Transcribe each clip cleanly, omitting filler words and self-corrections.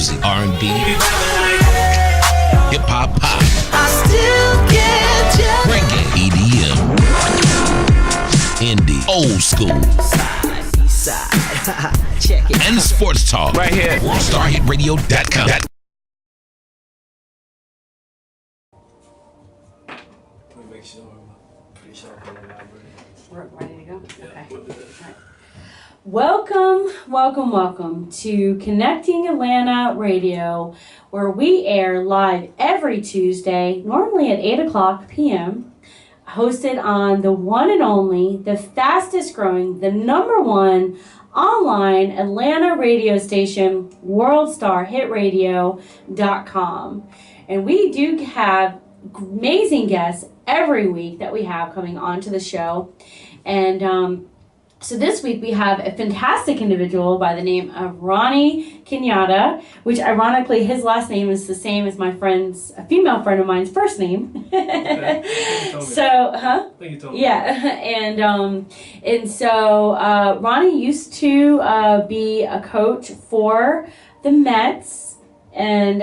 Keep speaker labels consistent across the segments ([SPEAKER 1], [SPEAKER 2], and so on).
[SPEAKER 1] music, R&B, hip hop, pop,
[SPEAKER 2] I still get you.
[SPEAKER 1] reggae, EDM, indie, old school,
[SPEAKER 2] Side. Check it.
[SPEAKER 1] and sports talk.
[SPEAKER 3] Right here.
[SPEAKER 1] WorldStarHitRadio.com.
[SPEAKER 4] Let me make sure. I'm pretty sure I'm in the library.
[SPEAKER 5] We're ready to go? Okay. All right. Welcome to Connecting Atlanta Radio, where we air live every Tuesday, normally at 8 o'clock p.m., hosted on the one and only, the fastest growing, the number one online Atlanta radio station, WorldStarHitRadio.com. And we do have amazing guests every week that we have coming onto the show. And so this week we have a fantastic individual by the name of Ronnie Kenyatta, which ironically his last name is the same as my friend's, a female friend of mine's first name. So, huh?
[SPEAKER 4] I think you told me.
[SPEAKER 5] Yeah, and so Ronnie used to be a coach for the Mets, and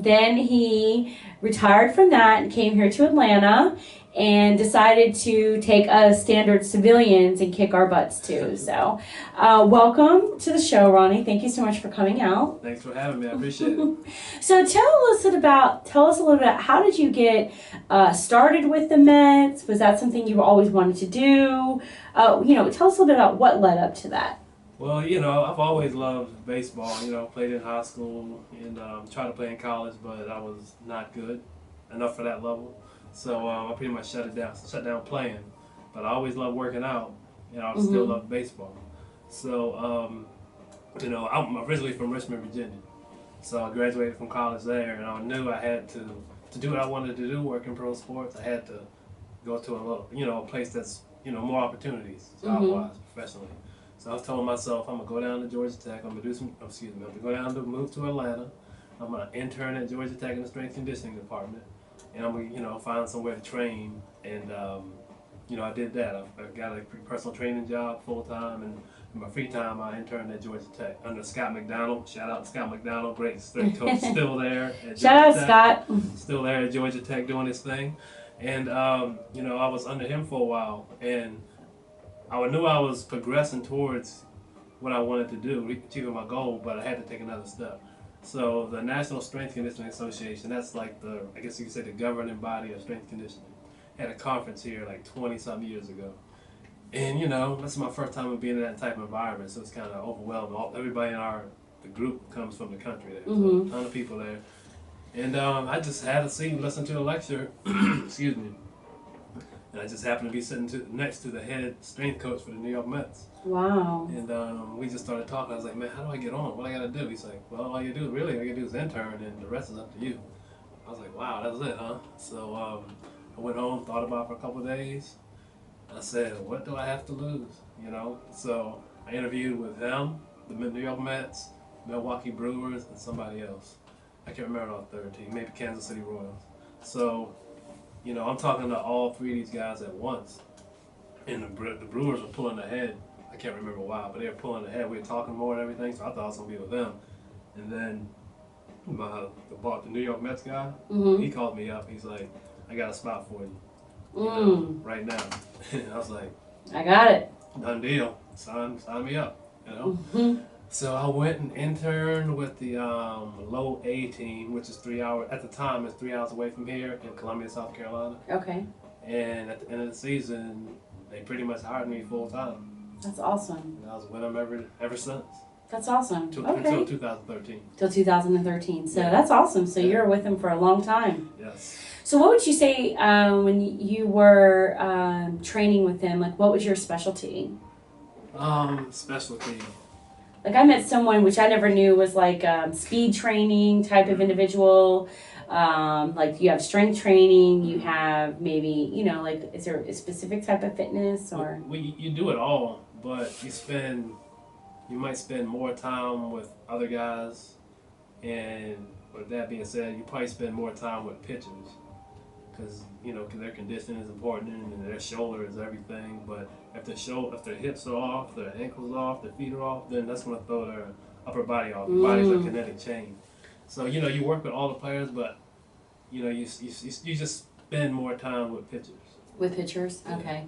[SPEAKER 5] then he retired from that and came here to Atlanta and decided to take us standard civilians and kick our butts too. So welcome to the show, Ronnie. Thank you so much for coming out.
[SPEAKER 4] Thanks for having me. I appreciate it.
[SPEAKER 5] So tell us a little bit, how did you get started with the Mets? Was that something you always wanted to do? Tell us a little bit about what led up to that.
[SPEAKER 4] Well, I've always loved baseball. Played in high school and tried to play in college, but I was not good enough for that level. So I pretty much shut down playing. But I always loved working out, and I still love baseball. So, I'm originally from Richmond, Virginia. So I graduated from college there, and I knew I had to do what I wanted to do, work in pro sports. I had to go to a place that's, more opportunities, job-wise, professionally. So I was telling myself, I'm gonna go down to Georgia Tech. I'm gonna move to Atlanta. I'm gonna intern at Georgia Tech in the strength conditioning department, and I'm gonna, find somewhere to train. And I did that. I got a personal training job full time, and in my free time, I interned at Georgia Tech under Scott McDonald. Shout out to Scott McDonald, great strength coach, still there. At
[SPEAKER 5] Shout out,
[SPEAKER 4] Georgia
[SPEAKER 5] Scott.
[SPEAKER 4] Tech, still there at Georgia Tech doing his thing, and I was under him for a while, and I knew I was progressing towards what I wanted to do, achieving my goal, but I had to take another step. So the National Strength Conditioning Association, that's like I guess you could say the governing body of strength conditioning, had a conference here like 20-something years ago. And that's my first time of being in that type of environment, so it's kind of overwhelming. Everybody in the group comes from the country there, so a ton of people there. And I just had a seat and listened to a lecture, excuse me. And I just happened to be sitting next to the head strength coach for the New York Mets.
[SPEAKER 5] Wow.
[SPEAKER 4] And we just started talking. I was like, man, how do I get on? What I got to do? He's like, well, all you do is intern, and the rest is up to you. I was like, wow, that's it, huh? So I went home, thought about it for a couple of days. I said, what do I have to lose? So I interviewed with them, the New York Mets, Milwaukee Brewers, and somebody else. I can't remember our third team, maybe Kansas City Royals. So, I'm talking to all three of these guys at once. And the Brewers were pulling ahead. I can't remember why, but they were pulling ahead. We were talking more and everything, so I thought I was going to be with them. And then the New York Mets guy, he called me up. He's like, I got a spot for you, right now. And I was like,
[SPEAKER 5] I got it.
[SPEAKER 4] done deal. Sign me up, So I went and interned with the low A team, which is 3 hours, at the time, it's 3 hours away from here in Columbia, South Carolina.
[SPEAKER 5] Okay.
[SPEAKER 4] And at the end of the season, they pretty much hired me full time.
[SPEAKER 5] That's awesome.
[SPEAKER 4] And I was with them ever since.
[SPEAKER 5] That's awesome.
[SPEAKER 4] Until 2013.
[SPEAKER 5] Till 2013. So
[SPEAKER 4] Yeah.
[SPEAKER 5] That's awesome. So you're with them for a long time.
[SPEAKER 4] Yes.
[SPEAKER 5] So what would you say when you were training with them? Like, what was your specialty?
[SPEAKER 4] Specialty.
[SPEAKER 5] Like, I met someone which I never knew was like speed training type of individual. Like, you have strength training, you have maybe, like, is there a specific type of fitness or?
[SPEAKER 4] Well, you do it all, but you might spend more time with other guys, and with that being said, you probably spend more time with pitchers. Because their conditioning is important and their shoulder is everything. But if their hips are off, their ankles are off, their feet are off, then that's going to throw their upper body off. Your body's a kinetic chain. So, you work with all the players, but, you just spend more time with pitchers.
[SPEAKER 5] With pitchers? Okay.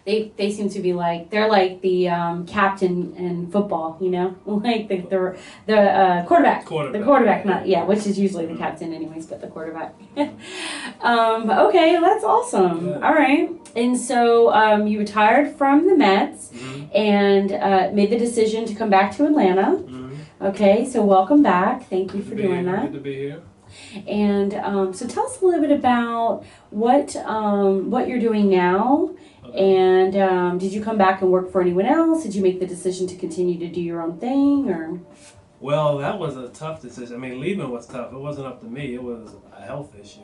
[SPEAKER 5] They seem to be they're like the captain in football, like the quarterback. The quarterback, which is usually the captain anyways, but the quarterback. Okay, that's awesome.
[SPEAKER 4] Yeah.
[SPEAKER 5] All right. And so you retired from the Mets and made the decision to come back to Atlanta. Okay, so welcome back. Thank you for doing that.
[SPEAKER 4] Good to be here.
[SPEAKER 5] And so tell us a little bit about what you're doing now.
[SPEAKER 4] Okay.
[SPEAKER 5] And did you come back and work for anyone else? Did you make the decision to continue to do your own thing, or?
[SPEAKER 4] Well, that was a tough decision. I mean, leaving was tough. It wasn't up to me. It was a health issue.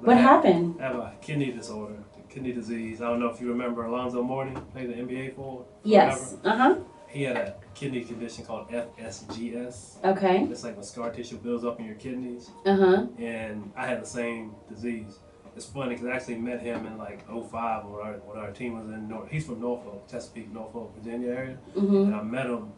[SPEAKER 5] What happened?
[SPEAKER 4] I have a kidney disorder, kidney disease. I don't know if you remember Alonzo Mourning, played the NBA for.
[SPEAKER 5] Yes.
[SPEAKER 4] He had a kidney condition called FSGS.
[SPEAKER 5] Okay.
[SPEAKER 4] It's like when scar tissue builds up in your kidneys. And I had the same disease. It's funny because I actually met him in like 2005 when our team was in he's from Norfolk, Chesapeake, Norfolk, Virginia area. And I met him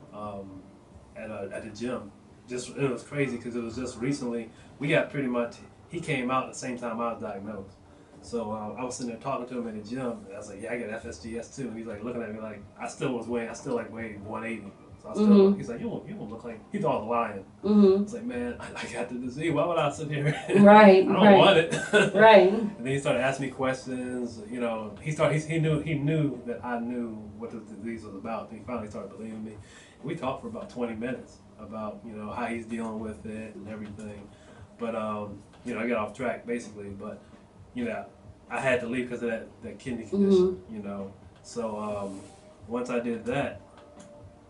[SPEAKER 4] at the gym. It was crazy because it was just recently, he came out at the same time I was diagnosed. So I was sitting there talking to him at the gym, and I was like, yeah, I got FSGS too. And he's like looking at me like, I still like weighed 180. So I still, he's like, you don't look like, he thought I was lying. I was like, man, I got the disease. Why would I sit here?
[SPEAKER 5] Right.
[SPEAKER 4] I don't want it.
[SPEAKER 5] Right.
[SPEAKER 4] And then he started asking me questions. He knew that I knew what the disease was about. And he finally started believing me. We talked for about 20 minutes about, how he's dealing with it and everything. But, I got off track basically. But, I had to leave because of that kidney condition, So once I did that,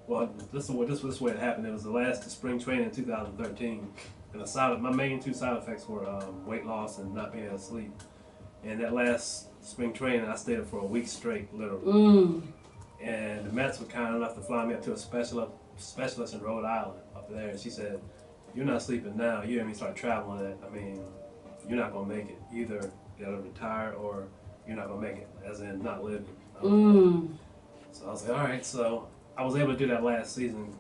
[SPEAKER 4] well, this is the way it happened. It was the last spring training in 2013. And my main two side effects were weight loss and not being able to sleep. And that last spring training, I stayed up for a week straight, literally. And the Mets were kind enough to fly me up to a specialist in Rhode Island up there. And she said, you're not sleeping now. You and me start traveling it. I mean, you're not going to make it. Either you got to retire or you're not going to make it, as in not living. So I was like, all right. So I was able to do that last season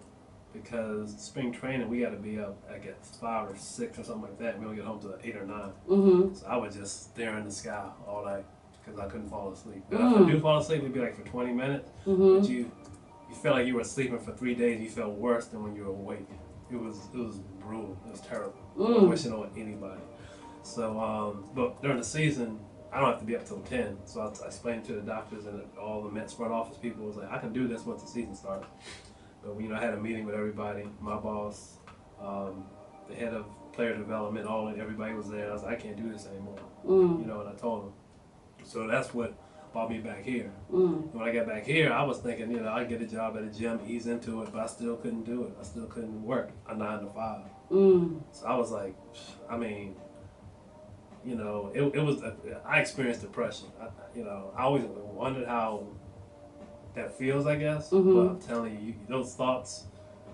[SPEAKER 4] because spring training, we got to be up, I guess, 5 or 6 or something like that. We don't get home till 8 or 9. So I was just staring in the sky all night because I couldn't fall asleep. If I do fall asleep, it'd be like for 20 minutes. But you felt like you were sleeping for 3 days. You felt worse than when you were awake. It was brutal. It was terrible. I don't wish it on anybody. So, but during the season, I don't have to be up till 10. So I explained to the doctors and all the Mets front office people, was like, I can do this once the season starts. But I had a meeting with everybody, my boss, the head of player development, everybody was there. I was like, I can't do this anymore. And I told them. So that's what brought me back here. When I got back here, I was thinking, I'd get a job at a gym, ease into it, but I still couldn't do it. I still couldn't work a 9 to 5. So I was like, I experienced depression. I always wondered how that feels, I guess. But I'm telling you, those thoughts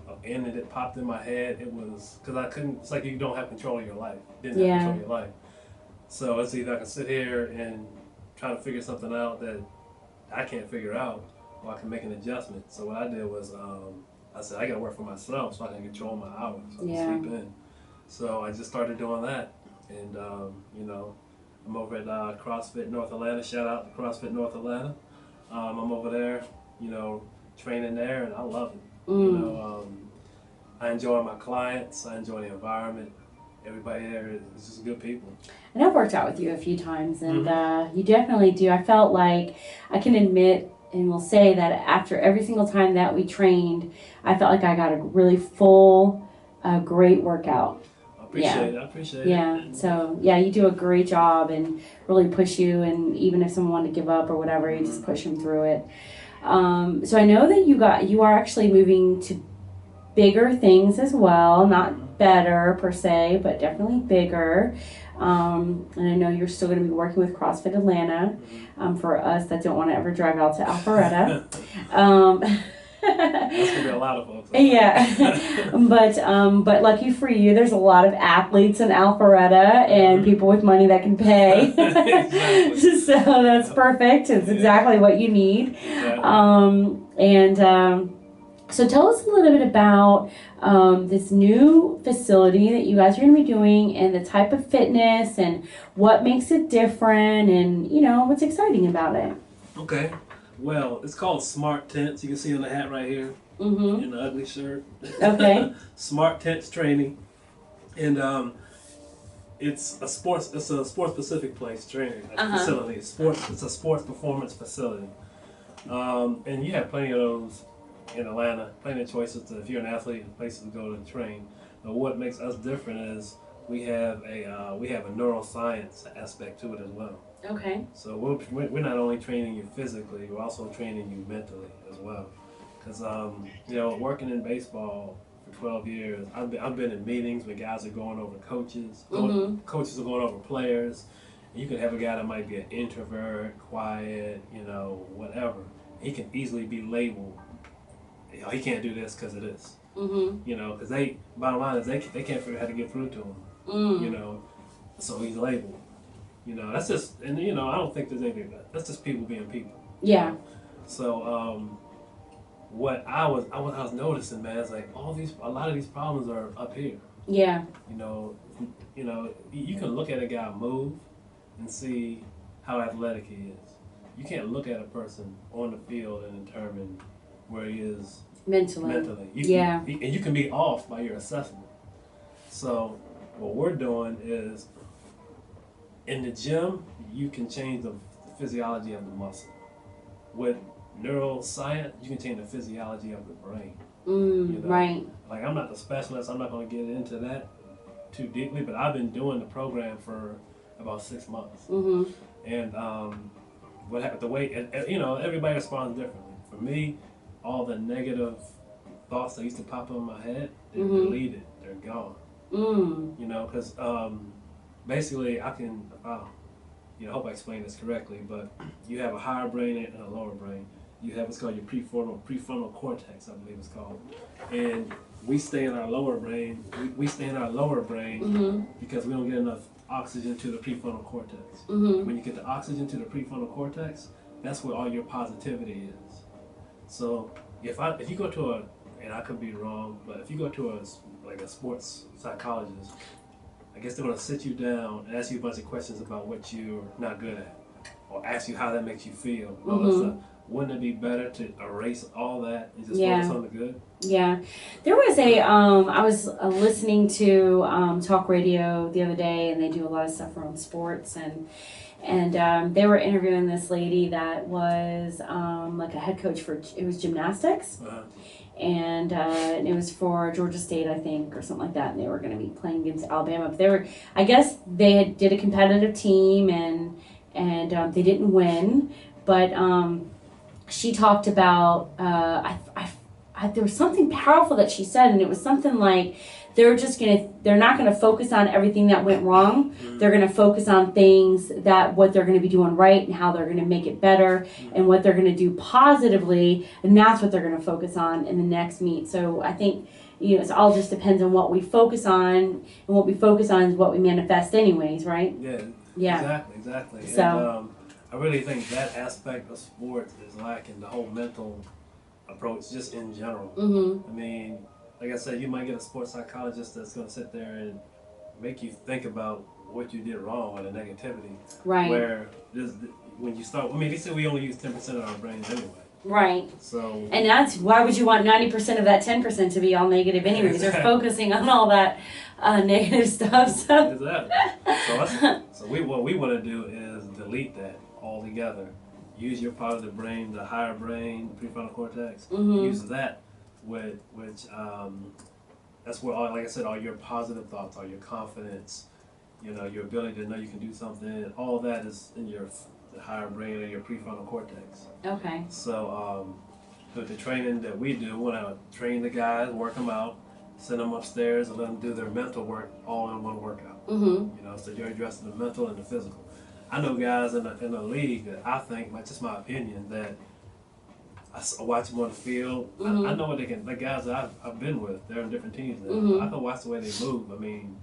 [SPEAKER 4] of ending it popped in my head. It was, because I couldn't, it's like you don't have control of your life. Didn't have control of your life. So it's either I can sit here and try to figure something out that I can't figure out, or I can make an adjustment. So what I did was, I said, I got to work for myself so I can control my hours, so I can sleep in. So I just started doing that. And, I'm over at CrossFit North Atlanta. Shout out to CrossFit North Atlanta. I'm over there, training there, and I love it. I enjoy my clients. I enjoy the environment. Everybody there is just good people.
[SPEAKER 5] And I've worked out with you a few times, and you definitely do. I felt like I can admit and will say that after every single time that we trained, I felt like I got a really full, great workout.
[SPEAKER 4] I appreciate it.
[SPEAKER 5] Yeah, so you do a great job and really push you, and even if someone wanted to give up or whatever, you just push them through it. So I know that you are actually moving to bigger things as well, not better per se, but definitely bigger. And I know you're still going to be working with CrossFit Atlanta. For us that don't want to ever drive out to Alpharetta.
[SPEAKER 4] That's gonna be a lot of folks.
[SPEAKER 5] Yeah, but lucky for you, there's a lot of athletes in Alpharetta and people with money that can pay.
[SPEAKER 4] Exactly.
[SPEAKER 5] So that's perfect. It's exactly what you need.
[SPEAKER 4] Exactly.
[SPEAKER 5] So tell us a little bit about this new facility that you guys are going to be doing and the type of fitness and what makes it different and, what's exciting about it.
[SPEAKER 4] Okay. Well, it's called Smart Tents. You can see on the hat right here
[SPEAKER 5] Mm-hmm.
[SPEAKER 4] in the ugly shirt.
[SPEAKER 5] Okay.
[SPEAKER 4] Smart Tents Training. And it's a sports specific place training facility. It's a sports performance facility. And you have plenty of those in Atlanta, plenty of choices if you're an athlete, places to go to train. But what makes us different is we have a neuroscience aspect to it as well.
[SPEAKER 5] Okay.
[SPEAKER 4] So we're not only training you physically, we're also training you mentally as well. Because working in baseball for 12 years, I've been in meetings where guys are going over coaches, coaches are going over players. You can have a guy that might be an introvert, quiet, whatever. He can easily be labeled. He can't do this because of this. Because bottom line is they can't figure out how to get through to him. So he's labeled. That's just, and I don't think there's anything that's just people being people.
[SPEAKER 5] Yeah.
[SPEAKER 4] So what I was noticing, man, is like a lot of these problems are up here.
[SPEAKER 5] Yeah.
[SPEAKER 4] You can look at a guy move and see how athletic he is. You can't look at a person on the field and determine where he is mentally. And you can be off by your assessment. So what we're doing is, in the gym, you can change the physiology of the muscle. With neuroscience, you can change the physiology of the brain.
[SPEAKER 5] Right.
[SPEAKER 4] Like, I'm not the specialist. I'm not going to get into that too deeply, but I've been doing the program for about 6 months. And what happened? The way everybody responds differently. For me, all the negative thoughts that used to pop in my head, they're deleted. They're gone. Because basically, I can. I hope I explained this correctly, but you have a higher brain and a lower brain. You have what's called your prefrontal cortex, I believe it's called, and we stay in our lower brain. We stay in our lower brain because we don't get enough oxygen to the prefrontal cortex. When you get the oxygen to the prefrontal cortex, that's where all your positivity is. So if you go to and I could be wrong, but if you go to a sports psychologist, I guess they're going to sit you down and ask you a bunch of questions about what you're not good at, or ask you how that makes you feel. All that stuff. Wouldn't it be better to erase all that and just focus on the good?
[SPEAKER 5] Yeah. There was I was listening to talk radio the other day, and they do a lot of stuff around sports, and they were interviewing this lady that was like a head coach it was gymnastics. And it was for Georgia State, I think, or something like that. And they were going to be playing against Alabama. But I guess they did a competitive team, and they didn't win. But she talked about there was something powerful that she said, and it was something like they're not gonna focus on everything that went wrong. They're gonna focus on things what they're gonna be doing right and how they're gonna make it better and what they're gonna do positively, and that's what they're gonna focus on in the next meet. So I think it all just depends on what we focus on, and what we focus on is what we manifest anyways, right?
[SPEAKER 4] Yeah. Exactly.
[SPEAKER 5] So
[SPEAKER 4] and, I really think that aspect of sports is lacking, the whole mental approach just in general. I mean, like I said, you might get a sports psychologist that's going to sit there and make you think about what you did wrong or the negativity.
[SPEAKER 5] Right.
[SPEAKER 4] Where when you start, they say we only use 10% of our brains anyway.
[SPEAKER 5] Right.
[SPEAKER 4] So. And
[SPEAKER 5] that's why would you want 90% of that 10% to be all negative anyways? Exactly. They're focusing on all that negative stuff. So.
[SPEAKER 4] Exactly. So what we want to do is delete that altogether. Use your part of the brain, the higher brain, the prefrontal cortex. Use that, which that's where like I said, all your positive thoughts, all your confidence, your ability to know you can do something. All that is in the higher brain and your prefrontal cortex.
[SPEAKER 5] Okay.
[SPEAKER 4] So with the training that we do, when I train the guys, work them out, send them upstairs, and let them do their mental work all in one workout. So you're addressing the mental and the physical. I know guys in the league that I think, just my opinion, that I watch them on the field. I know what they can. The guys that I've been with, they're in different teams now. I can watch the way they move. I mean,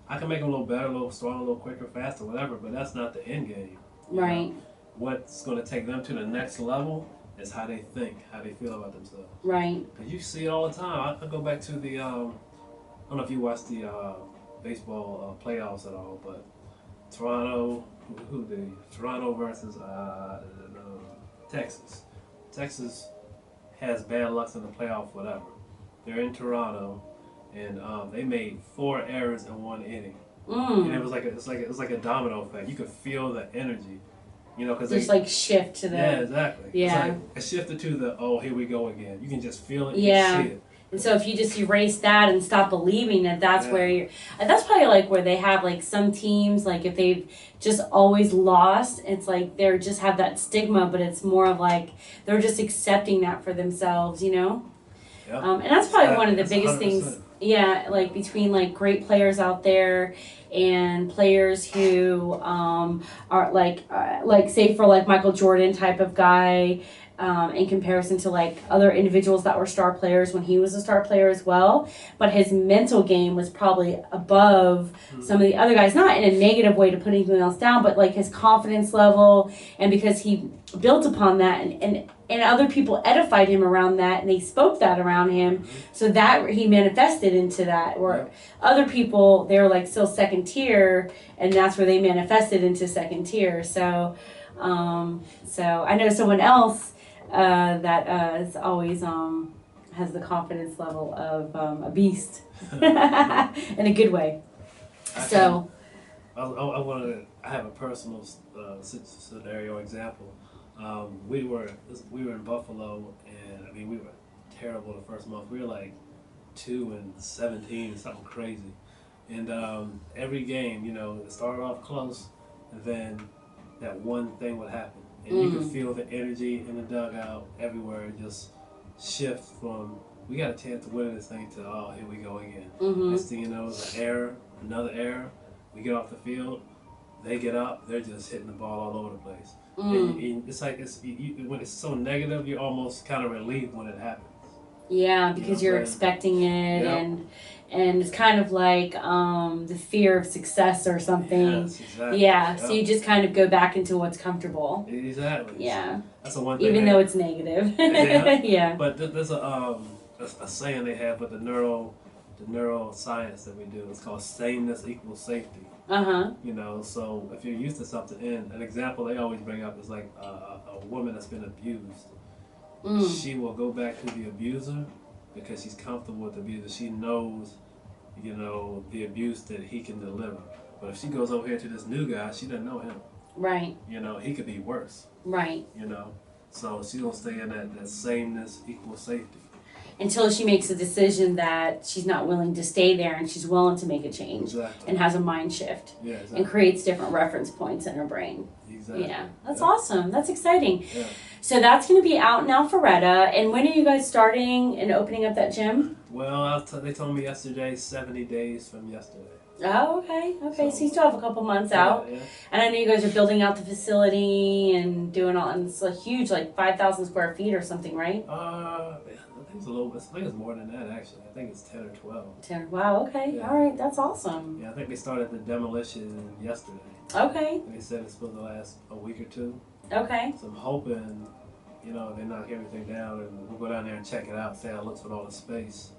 [SPEAKER 4] I can make them a little better, a little stronger, a little quicker, faster, whatever. But that's not the end game.
[SPEAKER 5] Right.
[SPEAKER 4] What's going to take them to the next level It's how they think, how they feel about themselves.
[SPEAKER 5] Right.
[SPEAKER 4] Cause you see it all the time. I go back to the I don't know if you watch the baseball playoffs at all, but Toronto, Toronto versus Texas. Texas has bad luck in the playoff, whatever. They're in Toronto, and they made 4 errors in 1 inning, and it was like a domino effect. You could feel the energy, you know, because
[SPEAKER 5] Just like shift to the.
[SPEAKER 4] yeah, exactly.
[SPEAKER 5] Yeah.
[SPEAKER 4] It's like it shifted to the here we go again. You can just feel it.
[SPEAKER 5] Yeah.
[SPEAKER 4] You see it.
[SPEAKER 5] And so if you just erase that and stop believing that that's
[SPEAKER 4] Yeah.
[SPEAKER 5] where you're, that's probably like where they have like some teams, like if they've just always lost, it's like they're just have that stigma, but it's more of like they're just accepting that for themselves, you know?
[SPEAKER 4] Yep.
[SPEAKER 5] And that's probably one of the
[SPEAKER 4] That's
[SPEAKER 5] biggest
[SPEAKER 4] 100%.
[SPEAKER 5] things, yeah, like between like great players out there and players who are like say for like Michael Jordan type of guy, in comparison to like other individuals that were star players when he was a star player as well, but his mental game was probably above some of the other guys, not in a negative way to put anything else down, but like his confidence level, and because he built upon that, and other people edified him around that, and they spoke that around him, so that he manifested into that, where other people, they were like still second tier, and that's where they manifested into second tier. So I know someone else that is always has the confidence level of a beast in a good way. So
[SPEAKER 4] I have a personal scenario example. We were in Buffalo, and I mean we were terrible the first month. We were like 2-17, something crazy. And every game, you know, it started off close, and then that one thing would happen. And you could feel the energy in the dugout everywhere just shift from, we got a chance to win this thing, to, here we go again. Next thing you know, it's an error, another error. We get off the field, they get up, they're just hitting the ball all over the place. And it's like, when it's so negative, you're almost kind of relieved when it happens.
[SPEAKER 5] yeah, because you're expecting it, and it's kind of like the fear of success or something.
[SPEAKER 4] Yes, exactly.
[SPEAKER 5] Yeah, so you just kind of go back into what's comfortable.
[SPEAKER 4] Exactly.
[SPEAKER 5] Yeah.
[SPEAKER 4] That's the one thing.
[SPEAKER 5] Even though it's negative.
[SPEAKER 4] Yeah.
[SPEAKER 5] Yeah.
[SPEAKER 4] But there's a saying they have with the neuroscience that we do. It's called sameness equals safety. You know, so if you're used to something, and an example they always bring up is like a woman that's been abused. She will go back to the abuser because she's comfortable with the abuser. She knows, you know, the abuse that he can deliver. But if she goes over here to this new guy, she doesn't know him.
[SPEAKER 5] Right.
[SPEAKER 4] You know, he could be worse.
[SPEAKER 5] Right.
[SPEAKER 4] You know, so she's gonna stay in that sameness equals safety.
[SPEAKER 5] Until she makes a decision that she's not willing to stay there, and she's willing to make a change.
[SPEAKER 4] Exactly.
[SPEAKER 5] And has a mind shift.
[SPEAKER 4] Yeah, exactly.
[SPEAKER 5] And creates different reference points in her brain.
[SPEAKER 4] Exactly.
[SPEAKER 5] Yeah, that's awesome. That's exciting.
[SPEAKER 4] Yeah.
[SPEAKER 5] So that's going to be out in Alpharetta. And when are you guys starting and opening up that gym?
[SPEAKER 4] Well, they told me yesterday, 70 days from yesterday.
[SPEAKER 5] Oh, okay. Okay, so you still have a couple months out.
[SPEAKER 4] Yeah.
[SPEAKER 5] And I know you guys are building out the facility and doing all, and it's a huge, like 5,000 square feet or something, right?
[SPEAKER 4] I think it's a little bit. I think it's more than that, actually. I think it's 10 or 12.
[SPEAKER 5] Wow, okay.
[SPEAKER 4] Yeah.
[SPEAKER 5] All right, that's awesome.
[SPEAKER 4] Yeah, I think they started the demolition yesterday.
[SPEAKER 5] Okay.
[SPEAKER 4] And they said it's supposed to last a week or 2.
[SPEAKER 5] Okay.
[SPEAKER 4] So I'm hoping, you know, they knock everything down, and we'll go down there and check it out, see how it looks with all the space.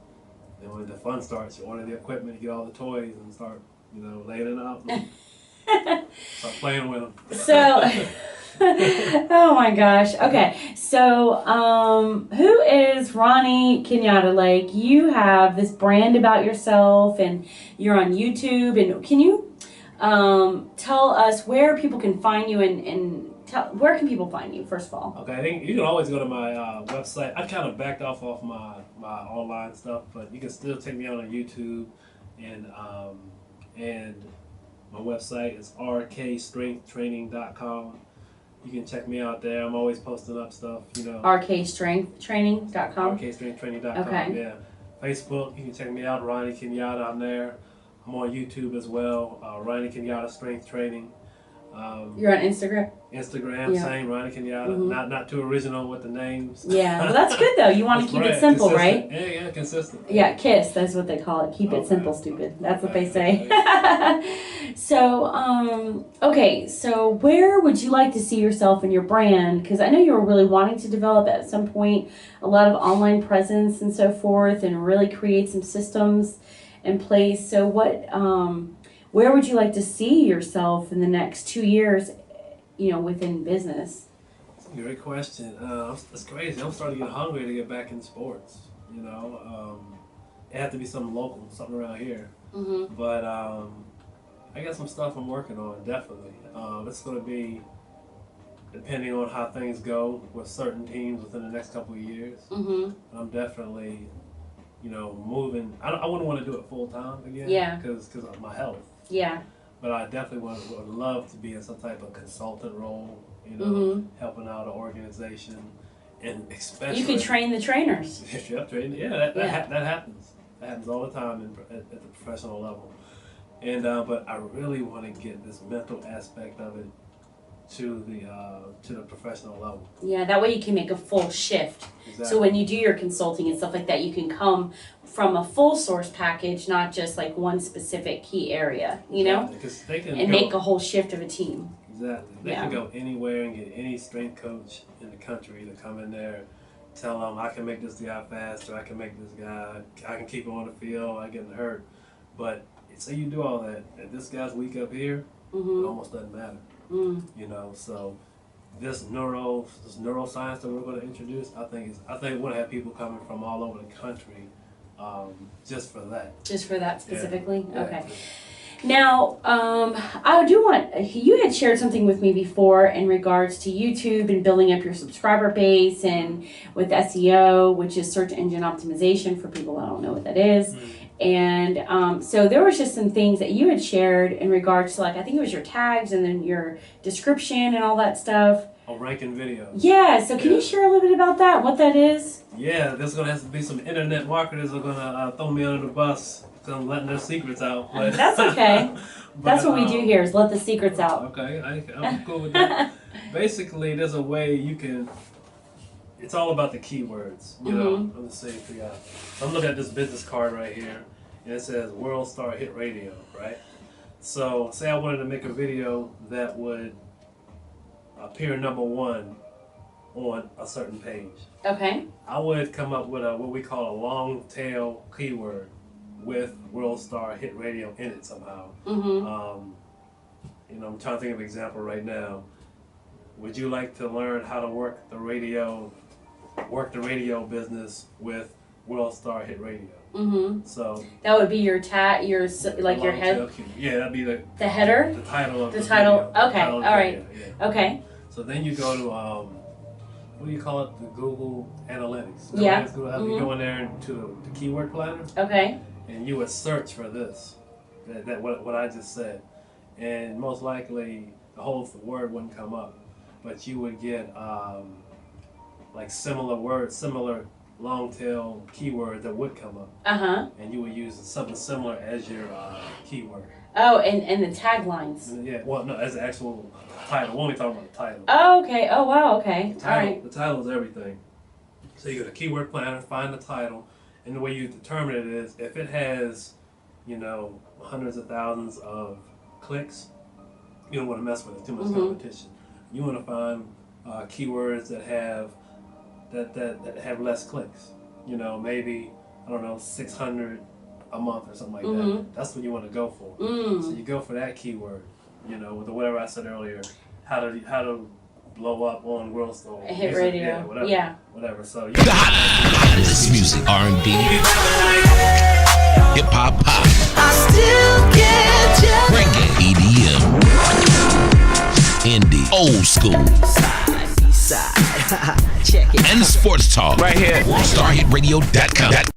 [SPEAKER 4] Then when the fun starts, you order the equipment, you get all the toys, and start, you know, laying it out. Start playing with them.
[SPEAKER 5] So, oh my gosh. Okay, so who is Ronnie Kenyatta? Like, you have this brand about yourself, and you're on YouTube, and can you tell us where people can find you, and where can people find you, first of all?
[SPEAKER 4] Okay, I think you can always go to my website. I kind of backed off my online stuff, but you can still check me out on YouTube, and my website is rkstrengthtraining.com. You can check me out there. I'm always posting up stuff, you know.
[SPEAKER 5] rkstrengthtraining.com.
[SPEAKER 4] rkstrengthtraining.com.
[SPEAKER 5] Okay.
[SPEAKER 4] Yeah. Facebook, you can check me out. Ronnie Kenyatta, I'm there. I'm on YouTube as well. Ronnie Kenyatta Strength Training.
[SPEAKER 5] You're on Instagram?
[SPEAKER 4] Instagram,
[SPEAKER 5] Yeah.
[SPEAKER 4] same, Ronnie Kenyatta. Not too original with the names.
[SPEAKER 5] Yeah, well, that's good though. You want to keep it simple,
[SPEAKER 4] consistent.
[SPEAKER 5] right?
[SPEAKER 4] Yeah, consistent.
[SPEAKER 5] Yeah, KISS, that's what they call it. Keep it simple, stupid. That's what they say. So, okay, so where would you like to see yourself in your brand? Because I know you were really wanting to develop at some point a lot of online presence and so forth and really create some systems in place. So where would you like to see yourself in the next 2 years, within business?
[SPEAKER 4] That's a great question. It's crazy. I'm starting to get hungry to get back in sports. It had to be something local, something around here.
[SPEAKER 5] Mm-hmm.
[SPEAKER 4] But I got some stuff I'm working on, definitely. It's going to be depending on how things go with certain teams within the next couple of years.
[SPEAKER 5] Mm-hmm.
[SPEAKER 4] I'm definitely, moving. I wouldn't want to do it full time again.
[SPEAKER 5] Yeah.
[SPEAKER 4] Because of my health.
[SPEAKER 5] Yeah.
[SPEAKER 4] But I definitely would love to be in some type of consultant role, helping out an organization, and especially
[SPEAKER 5] You could train the trainers.
[SPEAKER 4] That happens. That happens all the time at the professional level. And but I really want to get this mental aspect of it to the professional level.
[SPEAKER 5] Yeah, that way you can make a full shift.
[SPEAKER 4] Exactly.
[SPEAKER 5] So when you do your consulting and stuff like that, you can come from a full source package, not just like one specific key area,
[SPEAKER 4] Because they can
[SPEAKER 5] and make a whole shift of a team.
[SPEAKER 4] Exactly. They can go anywhere and get any strength coach in the country to come in there, tell them I can make this guy faster, I can make this guy, I can keep him on the field, I get hurt. But say you do all that, and this guy's weak up here, it almost doesn't matter. So this neuroscience that we're going to introduce, I think we're going to have people coming from all over the country, just for that.
[SPEAKER 5] Just for that specifically?
[SPEAKER 4] Yeah.
[SPEAKER 5] Okay. Now, I do you had shared something with me before in regards to YouTube and building up your subscriber base and with SEO, which is search engine optimization for people that don't know what that is. And so there was just some things that you had shared in regards to, I think it was your tags and then your description and all that stuff.
[SPEAKER 4] Oh, ranking videos.
[SPEAKER 5] Yeah, so can you share a little bit about that, what that is?
[SPEAKER 4] Yeah, there's going to have to be some internet marketers who are going to throw me under the bus because I'm letting their secrets out. But
[SPEAKER 5] that's okay. That's what we do here, is let the secrets out.
[SPEAKER 4] Okay, I'm cool with that. Basically, there's a way you can... It's all about the keywords, Let me see if we got. I'm looking at this business card right here, and it says World Star Hit Radio, right? So, say I wanted to make a video that would appear number one on a certain page. Okay. I would come up with what we call a long tail keyword with World Star Hit Radio in it somehow. I'm trying to think of an example right now. Would you like to learn how to work the radio business with World Star Hit Radio? So
[SPEAKER 5] that would be your your head.
[SPEAKER 4] Yeah, that'd be the
[SPEAKER 5] header.
[SPEAKER 4] The title of
[SPEAKER 5] the
[SPEAKER 4] title.
[SPEAKER 5] Video. Okay, all right.
[SPEAKER 4] Yeah.
[SPEAKER 5] Okay.
[SPEAKER 4] So then you go to what do you call it? The Google Analytics.
[SPEAKER 5] Yeah.
[SPEAKER 4] You go in there into the keyword planner.
[SPEAKER 5] Okay.
[SPEAKER 4] And you would search for this, what I just said, and most likely the whole word wouldn't come up, but you would get similar words, similar long tail keywords that would come up. And you would use something similar as your keyword.
[SPEAKER 5] Oh, and the taglines.
[SPEAKER 4] Yeah. Well, no, as the actual title. We're only talking about the title.
[SPEAKER 5] Oh, okay. Oh, wow. Okay.
[SPEAKER 4] All right. The title is everything. So you go to keyword planner, find the title, and the way you determine it is if it has, hundreds of thousands of clicks, you don't want to mess with it. Too much competition. You want to find keywords that have less clicks. Maybe 600 a month or something like that. That's what you want to go for. So you go for that keyword. With whatever I said earlier, how to blow up on World Star
[SPEAKER 5] Hit Radio.
[SPEAKER 4] Whatever. So
[SPEAKER 1] the hottest music, R&B, hip hop, pop.
[SPEAKER 2] I still get you.
[SPEAKER 1] Reggae, EDM, indie, old school,
[SPEAKER 2] Side. Check it.
[SPEAKER 1] and sports talk.
[SPEAKER 2] Right here.
[SPEAKER 1] WorldStarHitRadio.com.